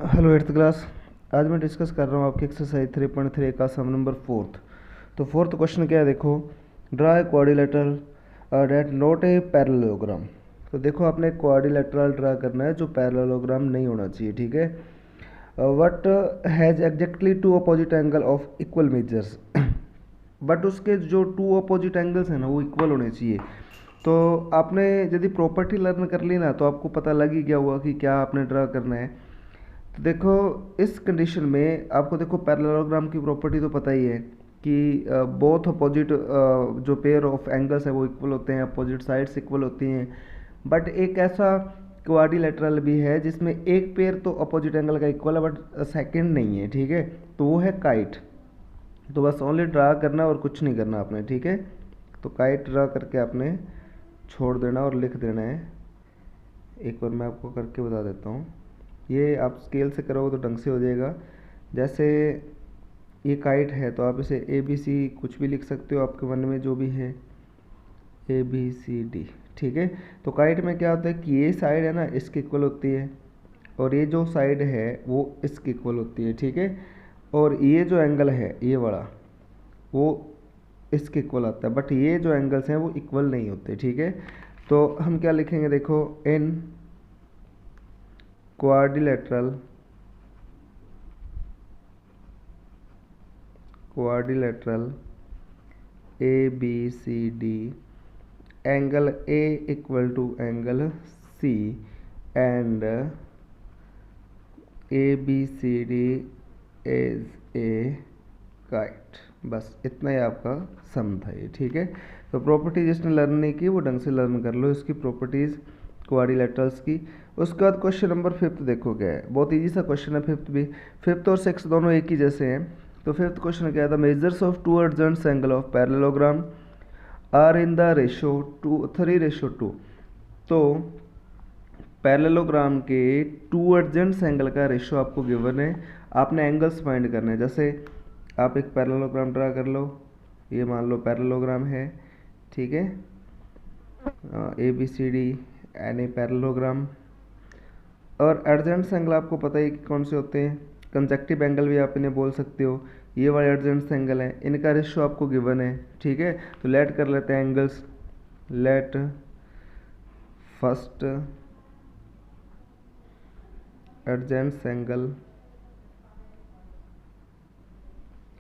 Hello eighth class. आज मैं discuss कर रहा हूँ आपकी एक्सरसाइज 3.3 का सम नंबर फोर्थ। तो फोर्थ क्वेश्चन क्या है, देखो, draw a quadrilateral that not a parallelogram. तो देखो, आपने क्वाड्रिलेटरल ड्रा करना है जो पैरेललोग्राम नहीं होना चाहिए, ठीक है। What has exactly two opposite angle of equal measures. But उसके जो टू अपोजिट एंगल्स हैं ना वो इक्वल होने चाहिए। तो आपने यदि प्रॉपर्टी लर्न कर ली ना तो आपको पता लग ही गया होगा कि क्या आपने ड्रा करना है। तो देखो, इस कंडीशन में आपको देखो पैरेललोग्राम की प्रॉपर्टी तो पता ही है कि बोथ अपोजिट जो पेयर ऑफ एंगल्स है वो इक्वल होते हैं, अपोजिट साइड्स इक्वल होती हैं। बट एक ऐसा क्वाड्रिलेटरल भी है जिसमें एक पेयर तो अपोजिट एंगल का इक्वल है बट सेकंड नहीं है, ठीक है। तो वो है काइट। तो बस ओनली ड्रा करना और कुछ नहीं करना आपने, ठीक है। तो काइट ड्रा करके आपने छोड़ देना और लिख देना है। एक बार मैं आपको करके बता देता हूँ। ये आप स्केल से करोगे तो ढंग से हो जाएगा। जैसे ये काइट है तो आप इसे ए बी सी कुछ भी लिख सकते हो, आपके मन में जो भी है, ए बी सी डी, ठीक है। तो काइट में क्या होता है कि ये साइड है ना इसकी इक्वल होती है और ये जो साइड है वो इसकी इक्वल होती है, ठीक है। और ये जो एंगल है ये वाला वो इसके इक्वल आता है, बट ये जो एंगल्स हैं वो इक्वल नहीं होते, ठीक है। तो हम क्या लिखेंगे, देखो, in quadrilateral A B C D angle A equal to angle C and A B C D is a kite. बस इतना ही आपका सम था ये, ठीक है। तो प्रॉपर्टी जिसने लर्न नहीं की वो ढंग से लर्न कर लो इसकी प्रॉपर्टीज़ क्वाड्रिलेटरल्स की। उसके बाद क्वेश्चन नंबर फिफ्थ देखो क्या है, बहुत इजी सा क्वेश्चन है फिफ्थ भी। फिफ्थ और सिक्स दोनों एक ही जैसे हैं। तो फिफ्थ क्वेश्चन क्या है, the measures of two adjacent angle of parallelogram are in the ratio 3:2। तो पैरेललोग्राम के टू एडजेंट एंगल का रेशो आपको गिवन है, आपने एंगल्स फाइंड करने हैं। जैसे आप एक पैरेललोग्राम ड्रा कर लो, ये मान लो पैरेललोग्राम है, ठीक है, A B C D an a parallelogram. और एडजेंट एंगल आपको पता ही कि कौन से होते हैं, कंजेक्टिव एंगल भी आप इन्हें बोल सकते हो। ये वाले एडजेंट एंगल हैं, इनका रेशो आपको गिवन है, ठीक है। तो लेट कर लेते हैं angles. Let first adjacent angle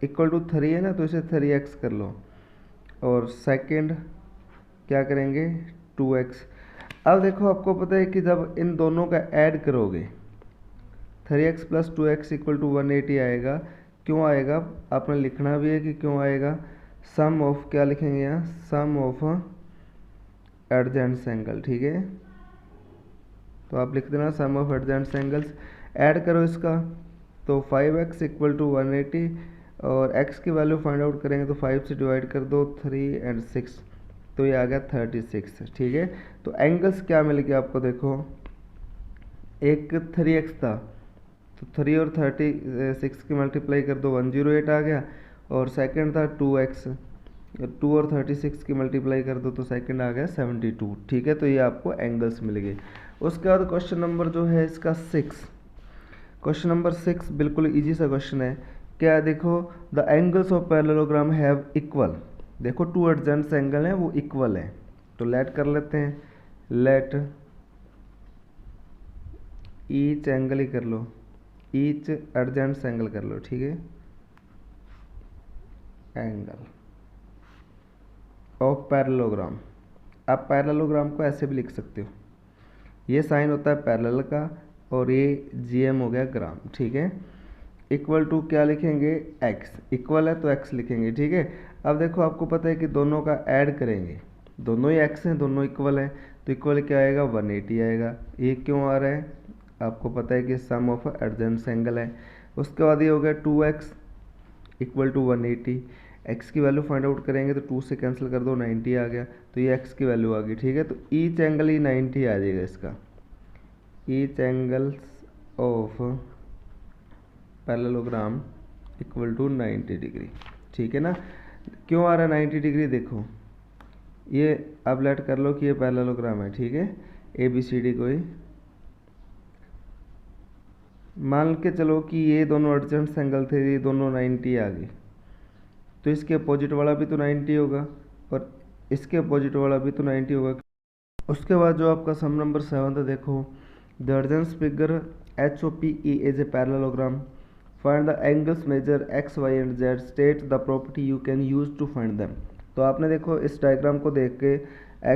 equal to 3 है ना, तो इसे 3x कर लो। और सेकंड क्या करेंगे, 2x। अब देखो, आपको पता है कि जब इन दोनों का ऐड करोगे 3x plus 2x equal to 180 आएगा। क्यों आएगा आपने लिखना भी है कि क्यों आएगा। सम ऑफ क्या लिखेंगे यहाँ, सम ऑफ एडजेंट एंगल, ठीक है। तो आप लिख देना सम ऑफ एडजेंट एंगल्स। ऐड करो इसका, तो 5x इक्वल टू 180 और x की वैल्यू फाइंड आउट करेंगे तो 5 से डिवाइड कर दो, 3 एंड 6, तो ये आ गया 36, ठीक है। तो एंगल्स क्या मिल गया आपको, देखो, एक 3x था तो 3 और 36 की मल्टीप्लाई कर दो, 108 आ गया। और सेकंड था 2x, 2 और 36 की मल्टीप्लाई कर दो तो सेकंड आ गया 72, ठीक है। तो ये आपको एंगल्स मिल गए। उसके बाद क्वेश्चन नंबर जो है इसका 6, क्वेश्चन नंबर 6 बिल्कुल इजी सा क्वेश्चन है। क्या है, देखो, the angles of parallelogram have equal. देखो, टू एडजेंट एंगल हैं वो इक्वल हैं, तो लेट कर लेते हैं। लेट ईच एंगल ही कर लो, ईच एडजेंट एंगल कर लो, ठीक है। Angle of parallelogram. आप पैरेललोग्राम को ऐसे भी लिख सकते हो, ये साइन होता है पैरेलल का और ये जीएम हो गया ग्राम, ठीक है। इक्वल टू क्या लिखेंगे, x, इक्वल है तो x लिखेंगे, ठीक है। अब देखो, आपको पता है कि दोनों का ऐड करेंगे, दोनों ही x हैं, दोनों इक्वल हैं, तो इक्वल क्या आएगा, 180 आएगा। ये क्यों आ रहा है, आपको पता है कि सम ऑफ एडजेंट एंगल है। उसके बाद ये हो गया 2x इक्वल टू 180, x की वैल्यू फाइंड आउट करेंगे तो 2 से कैंसिल कर दो, 90 आ गया, तो ये x की वैल्यू आ गई, ठीक है। तो ईच एंगल ही 90 आ जाएगा इसका, each angles of parallelogram equal to 90 degree, ठीक है ना। क्यों आ रहा है 90 डिग्री, देखो, ये अब लेट कर लो कि ये पैरेललोग्राम है, ठीक है, ए बी सी डी कोई मान के चलो कि ये दोनों एडजेसेंट एंगल थे, ये दोनों 90 आ गए, तो इसके अपोजिट वाला भी तो 90 होगा और इसके अपोजिट वाला भी तो 90 होगा। उसके बाद जो आपका सम नंबर 7 है, देखो the adjacent figure HOPE is a parallelogram, find the angles measure x y and z, state the property you can use to find them. तो आपने देखो इस डायग्राम को देख के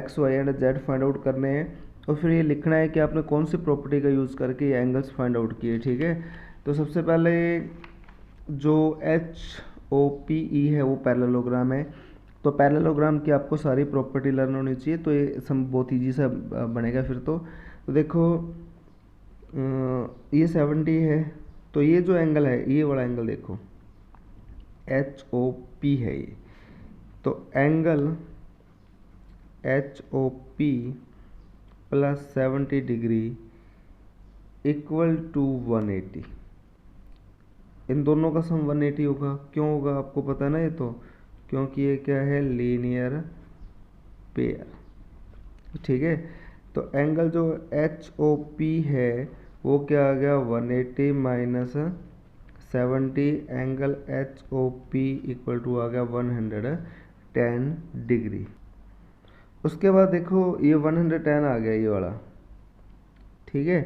x y and z find out करने हैं और फिर ये लिखना है कि आपने कौन सी प्रॉपर्टी का यूज़ करके ये एंगल्स फाइंड आउट किए, ठीक है। तो सबसे पहले जो HOPE है वो पैरेललोग्राम है, तो पैरेललोग्राम की आपको सारी प्रॉपर्टी लर्न होनी चाहिए, तो ये सम बहुत ईजी सा बनेगा फिर तो देखो ये 70 है, तो ये जो एंगल है ये वाला एंगल देखो HOP है ये, तो angle HOP plus 70 degree equal to 180। इन दोनों का सम 180 होगा। क्यों होगा आपको पता है ना, ये तो क्योंकि ये क्या है, लीनियर पेयर, ठीक है। तो एंगल जो HOP है वो क्या आ गया, 180 minus 70, angle HOP equal to आ गया 110 डिग्री। उसके बाद देखो ये 110 आ गया ये वाला, ठीक है।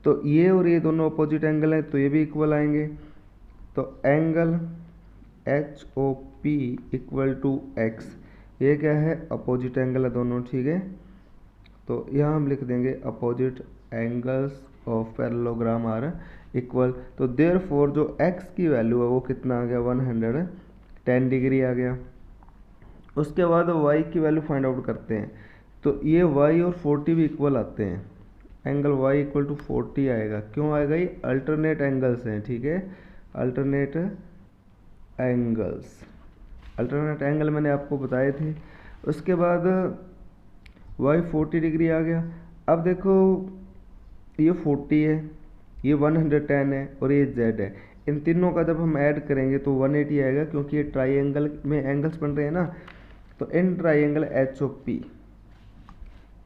तो ये और ये दोनों अपोजिट एंगल हैं तो ये भी इक्वल आएंगे, तो angle HOP equal to x, ये क्या है, अपोजिट एंगल है दोनों, ठीक है। तो यहाँ हम लिख देंगे opposite angles of parallelogram are equal, तो देयरफॉर जो x की वैल्यू है वो कितना आ गया, 110 डिग्री आ गया। उसके बाद y की वैल्यू फाइंड आउट करते हैं, तो ये y और 40 भी इक्वल आते हैं, एंगल y इक्वल टू 40 आएगा। क्यों आएगा, ये अल्टरनेट एंगल्स हैं, ठीक है, अल्टरनेट एंगल्स, अल्टरनेट एंगल मैंने आपको बताए थे। उसके बाद y 40 डिग्री आ गया। अब देखो ये 40 है, ये 110 है और ये z है, इन तीनों का जब हम ऐड करेंगे तो 180 आएगा, क्योंकि ये ट्राइंगल में एंगल्स बन रहे हैं ना। तो इन ट्राइंगल HOP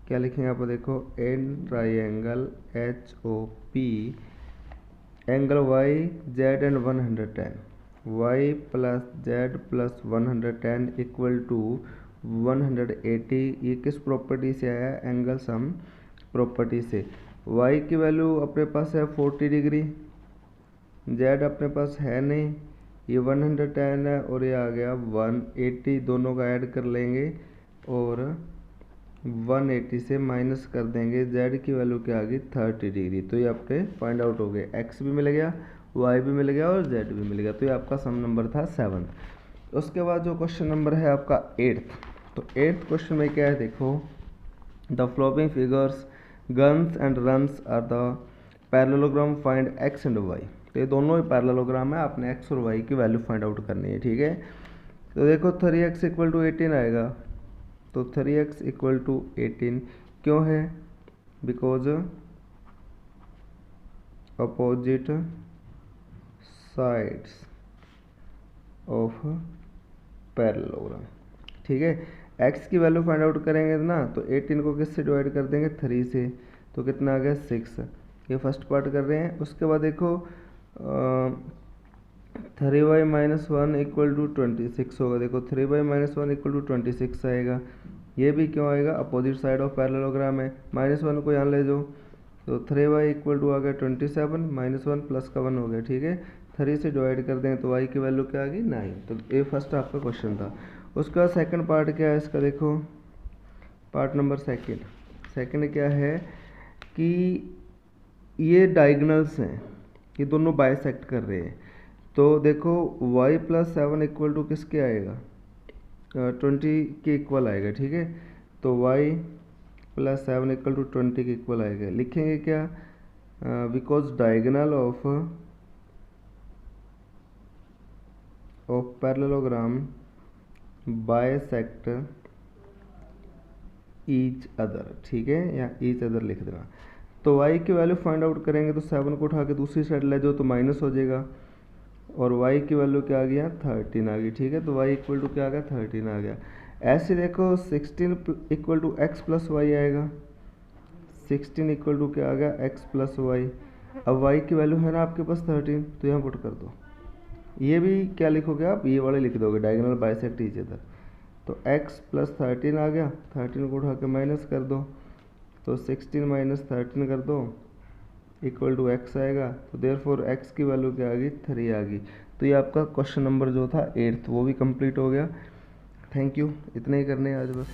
क्या लिखेंगे आप, देखो in triangle HOP angle y z and 110, y plus z plus 110 equal to 180। ये किस प्रॉपर्टी से आया, एंगल सम प्रॉपर्टी से। y की वैल्यू अपने पास है 40 डिग्री, z अपने पास है नहीं, ये 110 है और ये आ गया 180, दोनों का ऐड कर लेंगे और 180 से माइनस कर देंगे, z की वैल्यू क्या आ गई, 30 डिग्री। तो ये आपके फाइंड आउट हो गए, x भी मिल गया, y भी मिल गया और z भी मिल गया। तो ये आपका सम नंबर था 7। उसके बाद जो क्वेश्चन नंबर है आपका 8th, तो 8th क्वेश्चन में क्या है, देखो the following figures guns and runs are the parallelogram, find x and y। तो ये दोनों ही पैरेललोग्राम है, आपने x और y की वैल्यू फाइंड आउट करनी है, ठीक है। तो देखो 3x इक्वल टू 18 आएगा, तो 3x इक्वल टू 18 क्यों है, because opposite sides of parallelogram, ठीक है। x की वैल्यू फाइंड आउट करेंगे ना, तो 18 को किससे डिवाइड कर देंगे, 3 से, तो कितना आ गया 6। ये फर्स्ट पार्ट कर रहे हैं। उसके बाद देखो 3y माइनस 1 इक्वल टू 26 होगा, देखो 3y माइनस 1 इक्वल टू 26 आएगा। ये भी क्यों आएगा, अपोजिट साइड ऑफ पैरेललोग्राम है, -1 को यहाँ ले जाओ, तो 3y इक्वल टू आ गया 27, -1 प्लस का 1 हो गया, ठीक है। 3 से डिवाइड कर दें तो y की वैल्यू क्या आ गई, 9। तो ये फर्स्ट आपका क्वेश्चन था। उसके बाद सेकंड पार्ट क्या है इसका, देखो पार्ट नंबर सेकंड क्या है कि ये डायगोनल्स हैं, ये दोनों बाइसेक्ट कर रहे हैं। तो देखो y प्लस 7 इक्वल टू किसके आएगा, 20 के इक्वल आएगा, ठीक है। तो y प्लस 7 इक्वल टू 20 के इक्वल आएगा। लिखेंगे क्या, because diagonal of parallelogram bisect each other, ठीक है, या ईच अदर लिख देना। तो y की वैल्यू फाइंड आउट करेंगे तो 7 को उठा के दूसरी साइड ले जाओ तो माइनस हो जाएगा, और y की वैल्यू क्या आ गया, 13 आ गई, ठीक है। तो y इक्वल टू क्या आ गया, 13 आ गया। ऐसे देखो 16 equal to x plus y आएगा, 16 इक्वल टू क्या आ गया, x प्लस वाई। अब y की वैल्यू है ना आपके पास 13, तो यहाँ पुट कर दो। ये भी क्या लिखोगे आप, ये वाले लिख दोगे, डायगोनल बाइसेक्ट ईच अदर। तो x प्लस 13 आ गया, 13 को उठा के माइनस कर दो, तो 16 माइनस 13 कर दो इक्वल टू x आएगा। तो देयरफॉर x की वैल्यू क्या आ गई, 3 आ गई। तो ये आपका क्वेश्चन नंबर जो था 8th वो भी कंप्लीट हो गया। थैंक यू, इतने ही करने हैं आज बस।